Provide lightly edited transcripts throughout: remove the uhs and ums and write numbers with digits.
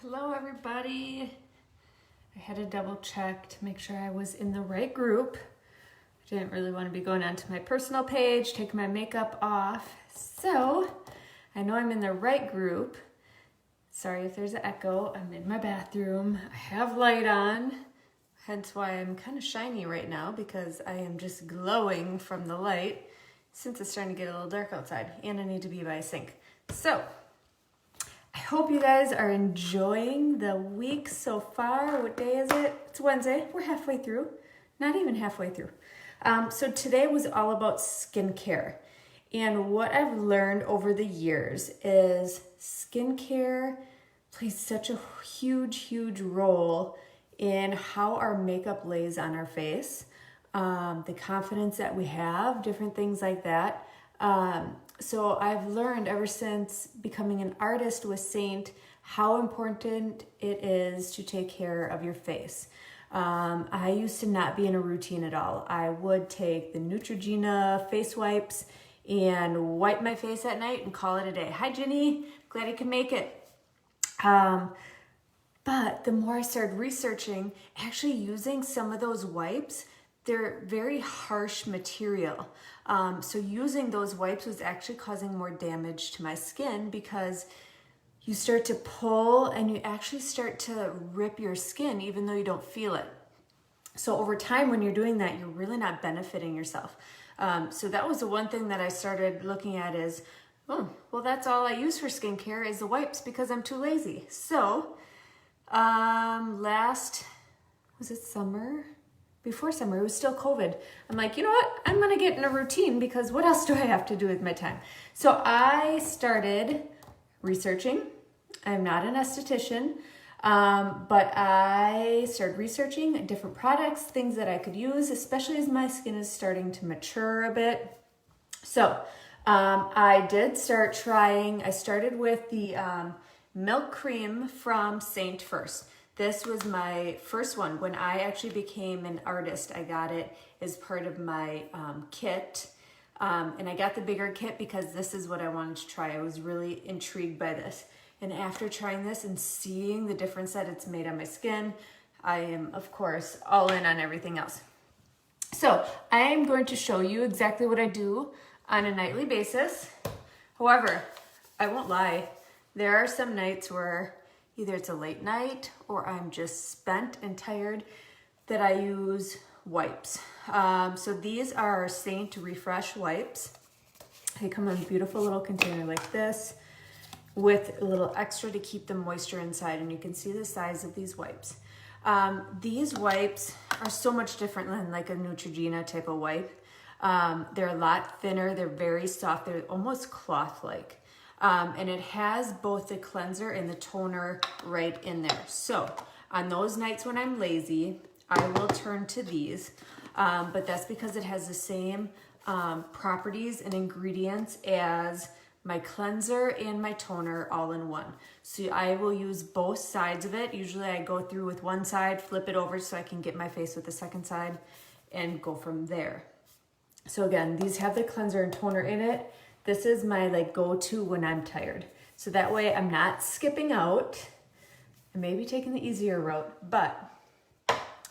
Hello everybody. I had to double check to make sure I was in the right group. I didn't really want to be going onto my personal page, taking my makeup off. So I know I'm in the right group. Sorry if there's an echo. I'm in my bathroom. I have light on, hence why I'm kind of shiny right now because I am just glowing from the light since it's starting to get a little dark outside and I need to be by a sink. So I hope you guys are enjoying the week so far. What day is it? It's Wednesday. We're halfway through. Not even halfway through. So today was all about skincare. And what I've learned over the years is skincare plays such a huge role in how our makeup lays on our face, the confidence that we have, different things like that. So I've learned ever since becoming an artist with SEINT how important it is to take care of your face. I used to not be in a routine at all. I would take the Neutrogena face wipes and wipe my face at night and call it a day. Hi, Jenny. Glad you can make it. But the more I started researching, actually using some of those wipes, they're very harsh material. So using those wipes was actually causing more damage to my skin because you start to pull and you actually start to rip your skin even though you don't feel it. So over time when you're doing that, you're really not benefiting yourself. So that was the one thing that I started looking at is, oh, well, that's all I use for skincare is the wipes because I'm too lazy. So was it summer? Before summer, it was still COVID. I'm like, you know what? I'm gonna get in a routine because what else do I have to do with my time? So I started researching. I'm not an esthetician, but I started researching different products, things that I could use, especially as my skin is starting to mature a bit. So I did start trying, I started with the milk cream from SEINT first. This was my first one. When I actually became an artist, I got it as part of my kit. And I got the bigger kit because this is what I wanted to try. I was really intrigued by this. And after trying this and seeing the difference that it's made on my skin, I am, of course, all in on everything else. So I am going to show you exactly what I do on a nightly basis. However, I won't lie. There are some nights where either it's a late night or I'm just spent and tired that I use wipes. So these are SEINT Refresh wipes. They come in a beautiful little container like this with a little extra to keep the moisture inside, and you can see the size of these wipes. These wipes are so much different than like a Neutrogena type of wipe. They're a lot thinner, they're very soft, they're almost cloth-like. And it has both the cleanser and the toner right in there. So on those nights when I'm lazy, I will turn to these, but that's because it has the same properties and ingredients as my cleanser and my toner all in one. So I will use both sides of it. Usually I go through with one side, flip it over so I can get my face with the second side and go from there. So again, these have the cleanser and toner in it. This is my like go-to when I'm tired. So that way I'm not skipping out. I may be taking the easier route, but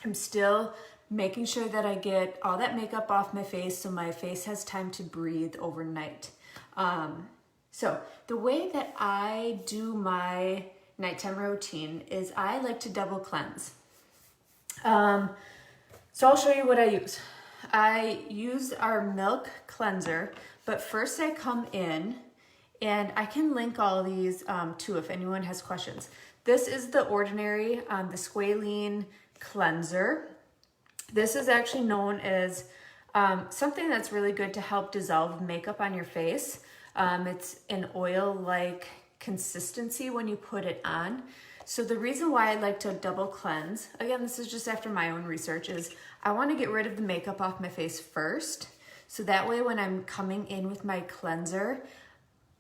I'm still making sure that I get all that makeup off my face so my face has time to breathe overnight. So the way that I do my nighttime routine is I like to double cleanse. So I'll show you what I use. I use our milk cleanser, but first I come in, and I can link all these too if anyone has questions. This is the ordinary, the Squalene Cleanser. This is actually known as something that's really good to help dissolve makeup on your face. It's an oil-like consistency when you put it on. So the reason why I like to double cleanse, again, this is just after my own research, is I want to get rid of the makeup off my face first. So that way when I'm coming in with my cleanser,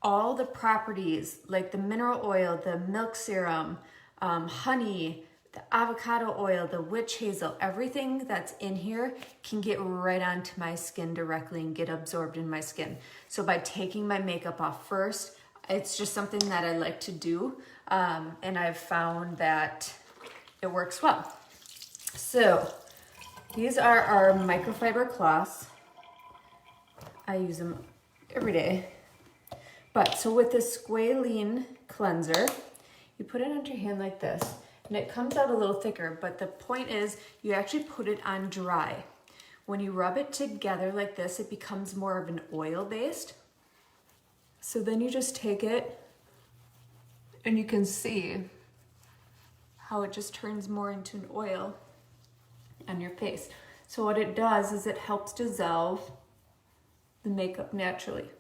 all the properties like the mineral oil, the milk serum, honey, the avocado oil, the witch hazel, everything that's in here can get right onto my skin directly and get absorbed in my skin. So by taking my makeup off first, It's just something that I like to do, and I've found that it works well. So these are our microfiber cloths. I use them every day. But so with the Squalene Cleanser, you put it under your hand like this, and it comes out a little thicker, but the point is you actually put it on dry. When you rub it together like this, it becomes more of an oil based. So then you just take it and you can see how it just turns more into an oil on your face. So what it does is it helps dissolve the makeup naturally.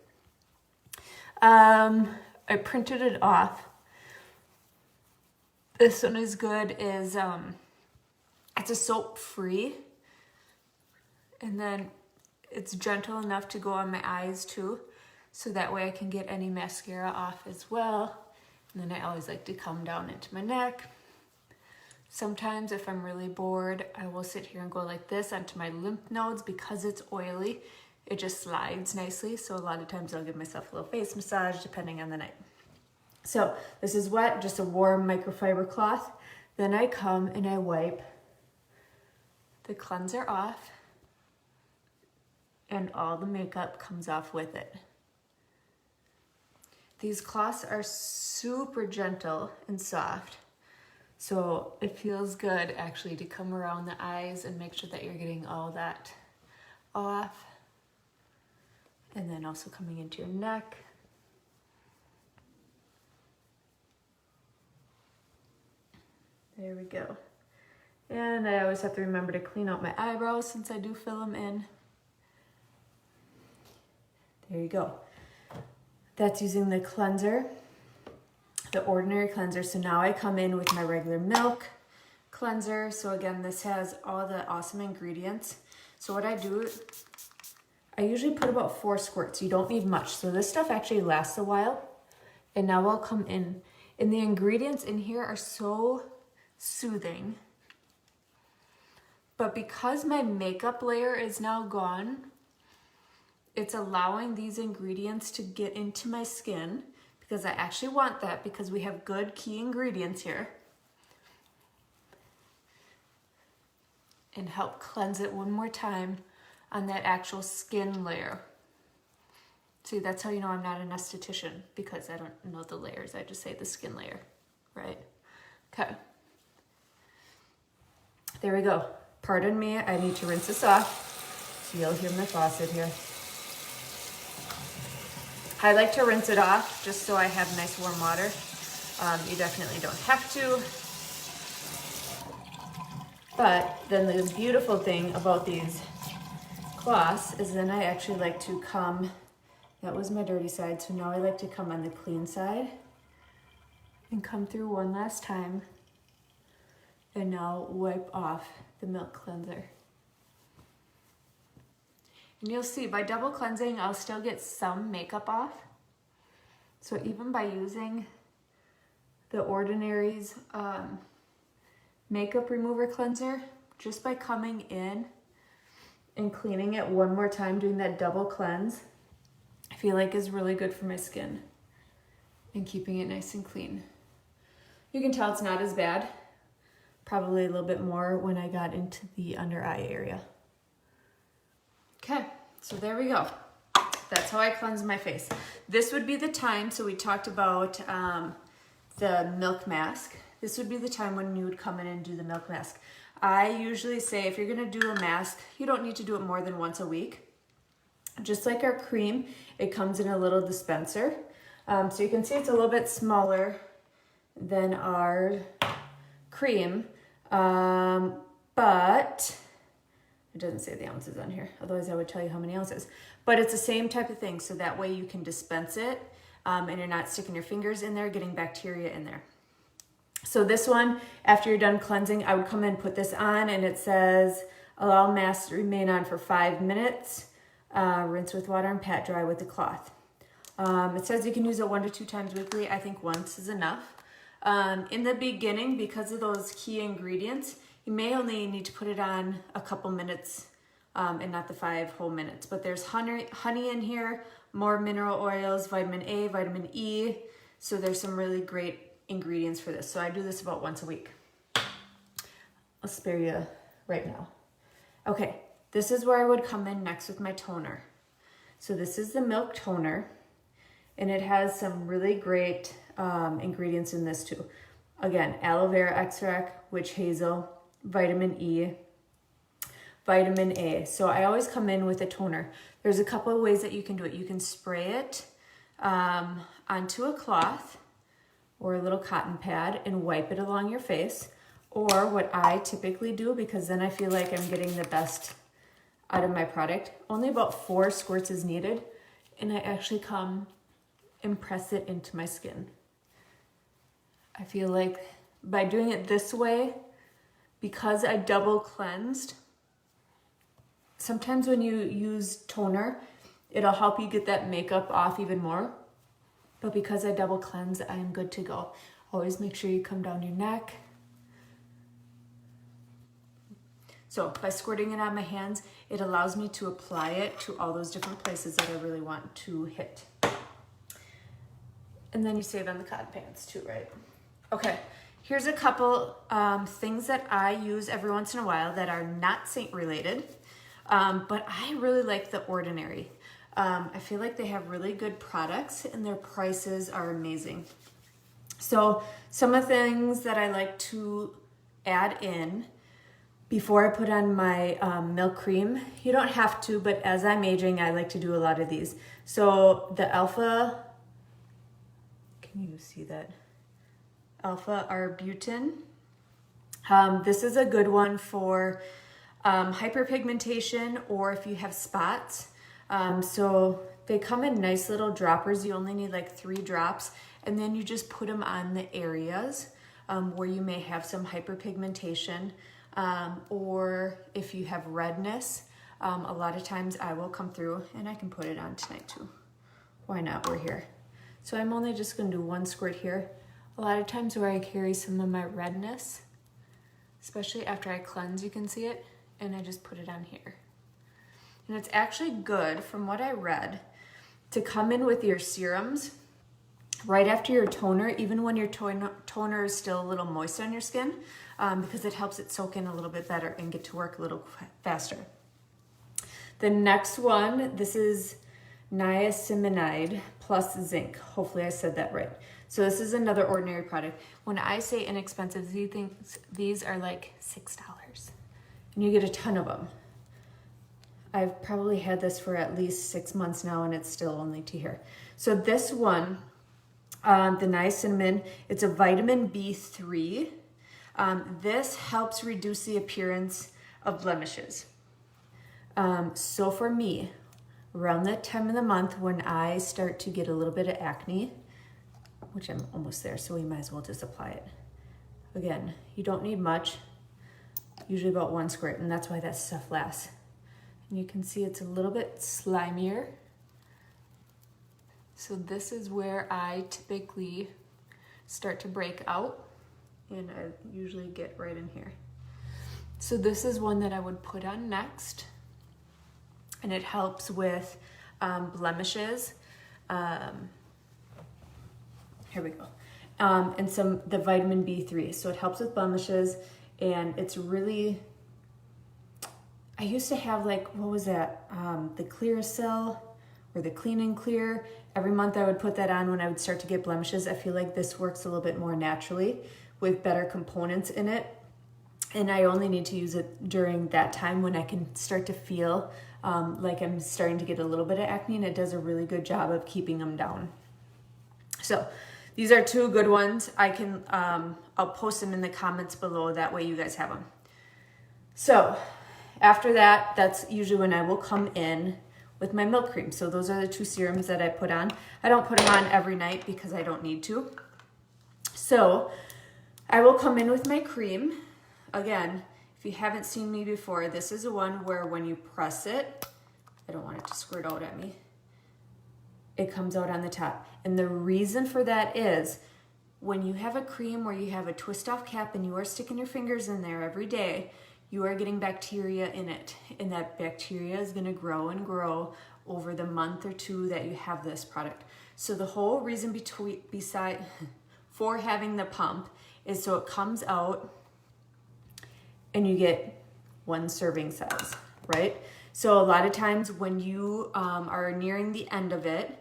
I printed it off. This one is good, it's a soap free, and then it's gentle enough to go on my eyes too, so that way I can get any mascara off as well. And then I always like to come down into my neck. Sometimes if I'm really bored, I will sit here and go like this onto my lymph nodes. Because it's oily, it just slides nicely. So a lot of times I'll give myself a little face massage depending on the night. So this is wet, just a warm microfiber cloth. Then I come and I wipe the cleanser off, and all the makeup comes off with it. These cloths are super gentle and soft, so it feels good actually to come around the eyes and make sure that you're getting all that off. And then also coming into your neck. There we go. And I always have to remember to clean out my eyebrows since I do fill them in. There you go. That's using the cleanser, the ordinary cleanser. So now I come in with my regular milk cleanser. So again, this has all the awesome ingredients. So what I do, I usually put about 4 squirts. You don't need much. So this stuff actually lasts a while. And now I'll come in. And the ingredients in here are so soothing. But because my makeup layer is now gone, it's allowing these ingredients to get into my skin, because I actually want that, because we have good key ingredients here, and help cleanse it one more time on that actual skin layer. See, that's how you know I'm not an esthetician, because I don't know the layers. I just say the skin layer, right? Okay. There we go. Pardon me, I need to rinse this off. So you'll hear my faucet here. I like to rinse it off just so I have nice warm water. You definitely don't have to. But then the beautiful thing about these cloths is then I actually like to come, that was my dirty side, so now I like to come on the clean side and come through one last time, and now wipe off the milk cleanser. And you'll see by double cleansing, I'll still get some makeup off. So even by using the Ordinary's makeup remover cleanser, just by coming in and cleaning it one more time, doing that double cleanse, I feel like is really good for my skin and keeping it nice and clean. You can tell it's not as bad. Probably a little bit more when I got into the under eye area. Okay, so there we go. That's how I cleanse my face. This would be the time, so we talked about the milk mask. This would be the time when you would come in and do the milk mask. I usually say if you're gonna do a mask, you don't need to do it more than once a week. Just like our cream, it comes in a little dispenser. So you can see it's a little bit smaller than our cream, but it doesn't say the ounces on here. Otherwise I would tell you how many ounces. But it's the same type of thing, so that way you can dispense it and you're not sticking your fingers in there, getting bacteria in there. So this one, after you're done cleansing, I would come in and put this on, and it says, allow mask to remain on for 5 minutes, rinse with water and pat dry with the cloth. It says you can use it 1 to 2 times weekly. I think once is enough. In the beginning, because of those key ingredients, you may only need to put it on a couple minutes and not the 5 whole minutes. But there's honey in here, more mineral oils, vitamin A, vitamin E. So there's some really great ingredients for this. So I do this about once a week. I'll spare you right now. Okay, this is where I would come in next with my toner. So this is the milk toner, and it has some really great ingredients in this too. Again, aloe vera extract, witch hazel, vitamin E, vitamin A. So I always come in with a toner. There's a couple of ways that you can do it. You can spray it onto a cloth or a little cotton pad and wipe it along your face. Or what I typically do, because then I feel like I'm getting the best out of my product, only about 4 squirts is needed, and I actually come and press it into my skin. I feel like by doing it this way, because I double cleansed, sometimes when you use toner, it'll help you get that makeup off even more. But because I double cleanse, I am good to go. Always make sure you come down your neck. So by squirting it on my hands, it allows me to apply it to all those different places that I really want to hit. And then you save on the cotton pads too, right? Okay, here's a couple things that I use every once in a while that are not Saint related, but I really like The Ordinary. I feel like they have really good products and their prices are amazing. So some of the things that I like to add in before I put on my milk cream, you don't have to, but as I'm aging, I like to do a lot of these. So the alpha, can you see that? Alpha arbutin. This is a good one for hyperpigmentation or if you have spots. So they come in nice little droppers. You only need like 3 drops, and then you just put them on the areas where you may have some hyperpigmentation. Or if you have redness, a lot of times I will come through, and I can put it on tonight too. Why not? We're here. So I'm only just going to do 1 squirt here. A lot of times where I carry some of my redness, especially after I cleanse, you can see it, and I just put it on here. And it's actually good, from what I read, to come in with your serums right after your toner, even when your toner is still a little moist on your skin, because it helps it soak in a little bit better and get to work a little faster. The next one, this is niacinamide plus zinc. Hopefully I said that right. So this is another Ordinary product. When I say inexpensive, these are like $6, and you get a ton of them. I've probably had this for at least 6 months now, and it's still only to here. So this one, the niacinamide, it's a vitamin B3. This helps reduce the appearance of blemishes. So for me, around that time of the month when I start to get a little bit of acne, which I'm almost there, so we might as well just apply it. Again, you don't need much, usually about 1 squirt, and that's why that stuff lasts. And you can see it's a little bit slimier. So this is where I typically start to break out, and I usually get right in here. So this is one that I would put on next, and it helps with blemishes. Here we go. And the vitamin B3. So it helps with blemishes, and it's really, I used to have like, what was that? The Clearasil or the Clean and Clear. Every month I would put that on when I would start to get blemishes. I feel like this works a little bit more naturally with better components in it. And I only need to use it during that time when I can start to feel like I'm starting to get a little bit of acne, and it does a really good job of keeping them down. So these are 2 good ones. I can, I'll post them in the comments below. That way you guys have them. So after that, that's usually when I will come in with my milk cream. So those are the 2 serums that I put on. I don't put them on every night because I don't need to. So I will come in with my cream. Again, if you haven't seen me before, this is the one where when you press it, I don't want it to squirt out at me, it comes out on the top. And the reason for that is when you have a cream where you have a twist off cap and you are sticking your fingers in there every day, you are getting bacteria in it, and that bacteria is going to grow and grow over the month or two that you have this product. So the whole reason for having the pump is so it comes out and you get one serving size, right? So a lot of times when you are nearing the end of it,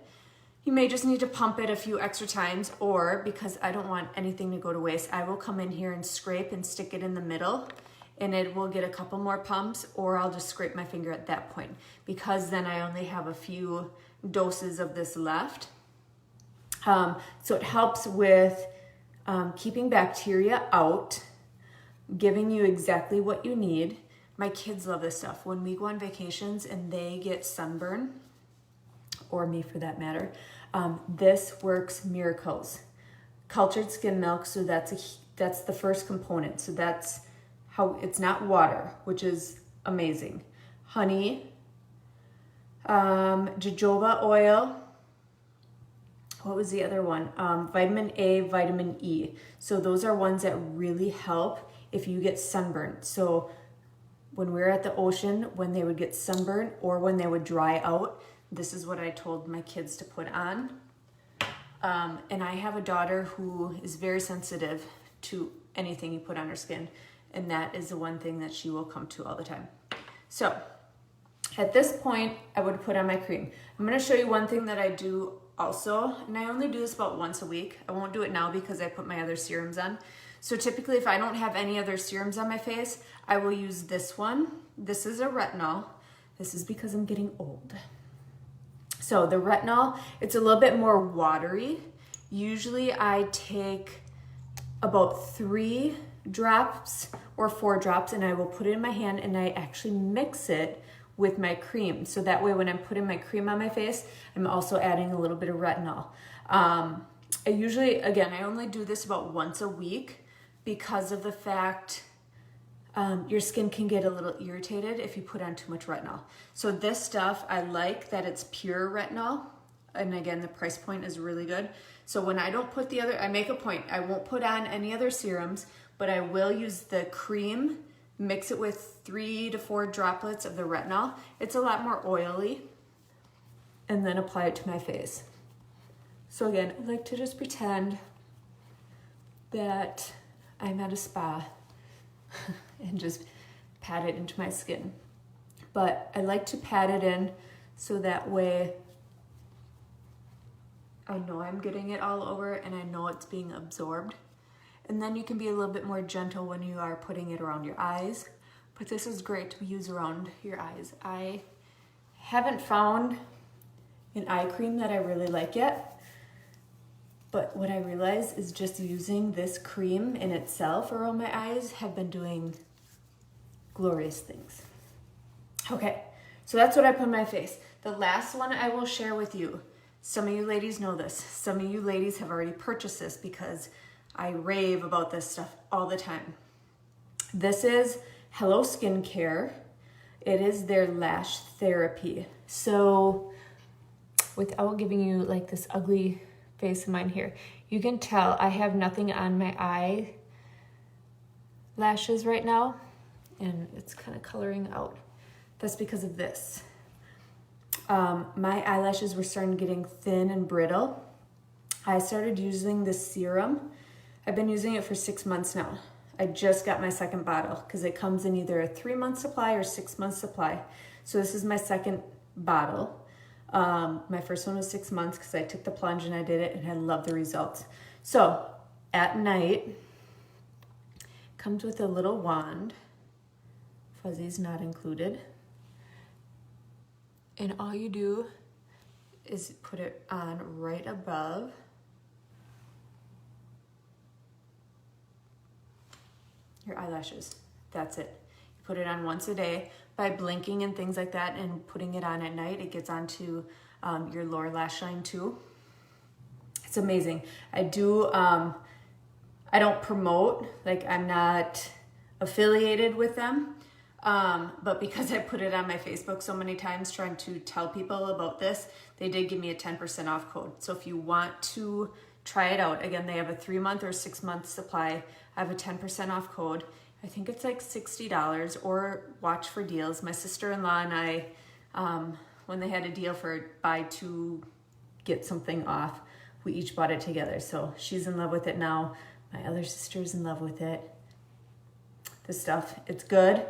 you may just need to pump it a few extra times, or because I don't want anything to go to waste, I will come in here and scrape and stick it in the middle, and it will get a couple more pumps, or I'll just scrape my finger at that point, because then I only have a few doses of this left. So it helps with keeping bacteria out, giving you exactly what you need. My kids love this stuff. When we go on vacations and they get sunburn, or me for that matter, this works miracles. Cultured skim milk, so that's the first component. So that's how it's not water, which is amazing. Honey, jojoba oil. What was the other one? Vitamin A, vitamin E. So those are ones that really help if you get sunburned. So when we were at the ocean, when they would get sunburned or when they would dry out, this is what I told my kids to put on. And I have a daughter who is very sensitive to anything you put on her skin. And that is the one thing that she will come to all the time. So at this point, I would put on my cream. I'm gonna show you one thing that I do also, and I only do this about once a week. I won't do it now because I put my other serums on. So typically if I don't have any other serums on my face, I will use this one. This is a retinol. This is because I'm getting old. So the retinol, it's a little bit more watery. Usually I take about 3 drops or 4 drops and I will put it in my hand and I actually mix it with my cream. So that way when I'm putting my cream on my face, I'm also adding a little bit of retinol. I usually, again, I only do this about once a week because of the fact your skin can get a little irritated if you put on too much retinol. So this stuff, I like that it's pure retinol. And again, the price point is really good. So when I don't put I make a point, I won't put on any other serums, but I will use the cream, mix it with 3 to 4 droplets of the retinol. It's a lot more oily, and then apply it to my face. So again, I like to just pretend that I'm at a spa and just pat it into my skin. But I like to pat it in so that way I know I'm getting it all over and I know it's being absorbed. And then you can be a little bit more gentle when you are putting it around your eyes. But this is great to use around your eyes. I haven't found an eye cream that I really like yet. But what I realize is just using this cream in itself around my eyes have been doing glorious things. Okay, so that's what I put on my face. The last one I will share with you. Some of you ladies know this. Some of you ladies have already purchased this because I rave about this stuff all the time. This is Hello Skincare. It is their lash therapy. So without giving you like this ugly face of mine here, you can tell I have nothing on my eye lashes right now, and it's kind of coloring out. That's because of this. My eyelashes were starting getting thin and brittle. I started using this serum. I've been using it for 6 months now. I just got my second bottle because it comes in either a 3-month supply or 6-month supply. So this is my second bottle. My first one was 6 months because I took the plunge and I did it and I love the results. So at night, comes with a little wand. Fuzzy's not included. And all you do is put it on right above your eyelashes. That's it. You put it on once a day. By blinking and things like that and putting it on at night, it gets onto your lower lash line too. It's amazing. I don't promote, like I'm not affiliated with them, but because I put it on my Facebook so many times trying to tell people about this, they did give me a 10% off code. So if you want to try it out, again, they have a 3-month or 6-month supply. I have a 10% off code. I think it's like $60, or watch for deals. My sister-in-law and I when they had a deal for buy two, get something off, we each bought it together. So she's in love with it now. My other sister's in love with it. This stuff, it's good.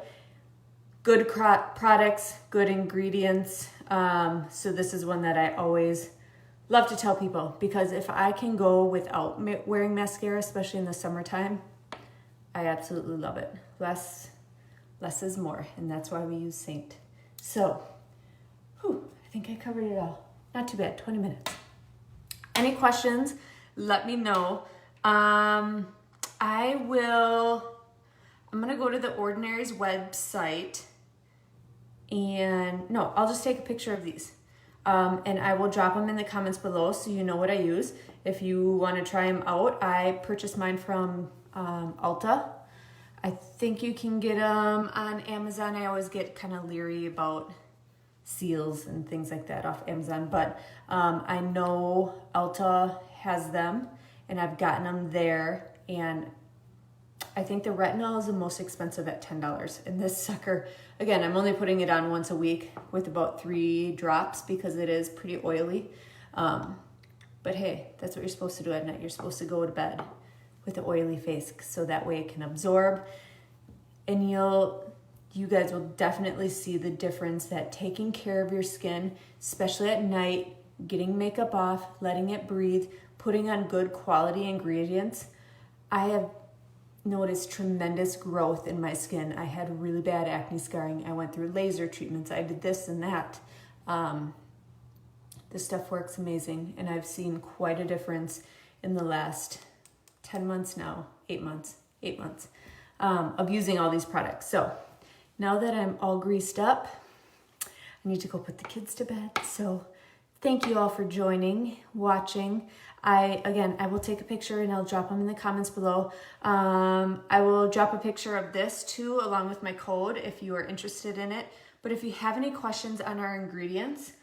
Good products, good ingredients. So this is one that I always love to tell people, because if I can go without wearing mascara, especially in the summertime, I absolutely love it. Less is more, and that's why we use SEINT. So, I think I covered it all. Not too bad, 20 minutes. Any questions, let me know. I'm gonna go to the Ordinary's website, and no, I'll just take a picture of these. And I will drop them in the comments below so you know what I use. If you want to try them out, I purchased mine from Ulta. I think you can get them on Amazon. I always get kind of leery about seals and things like that off Amazon, but I know Ulta has them, and I've gotten them there, and I think the Retinol is the most expensive at $10. And this sucker, again, I'm only putting it on once a week with about 3 drops because it is pretty oily. But hey, that's what you're supposed to do at night. You're supposed to go to bed with an oily face so that way it can absorb. And you guys will definitely see the difference that taking care of your skin, especially at night, getting makeup off, letting it breathe, putting on good quality ingredients. I have noticed tremendous growth in my skin. I had really bad acne scarring. I went through laser treatments. I did this and that. This stuff works amazing, and I've seen quite a difference in the last 10 months now, 8 months of using all these products. So now that I'm all greased up, I need to go put the kids to bed. So thank you all for joining, watching. I will take a picture and I'll drop them in the comments below. I will drop a picture of this too, along with my code if you are interested in it. But if you have any questions on our ingredients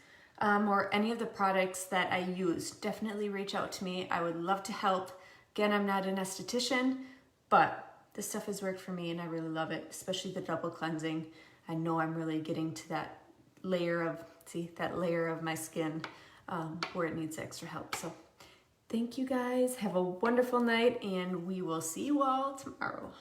or any of the products that I use, definitely reach out to me. I would love to help. Again, I'm not an esthetician, but this stuff has worked for me and I really love it, especially the double cleansing. I know I'm really getting to that layer of my skin where it needs extra help. So thank you guys. Have a wonderful night, and we will see you all tomorrow.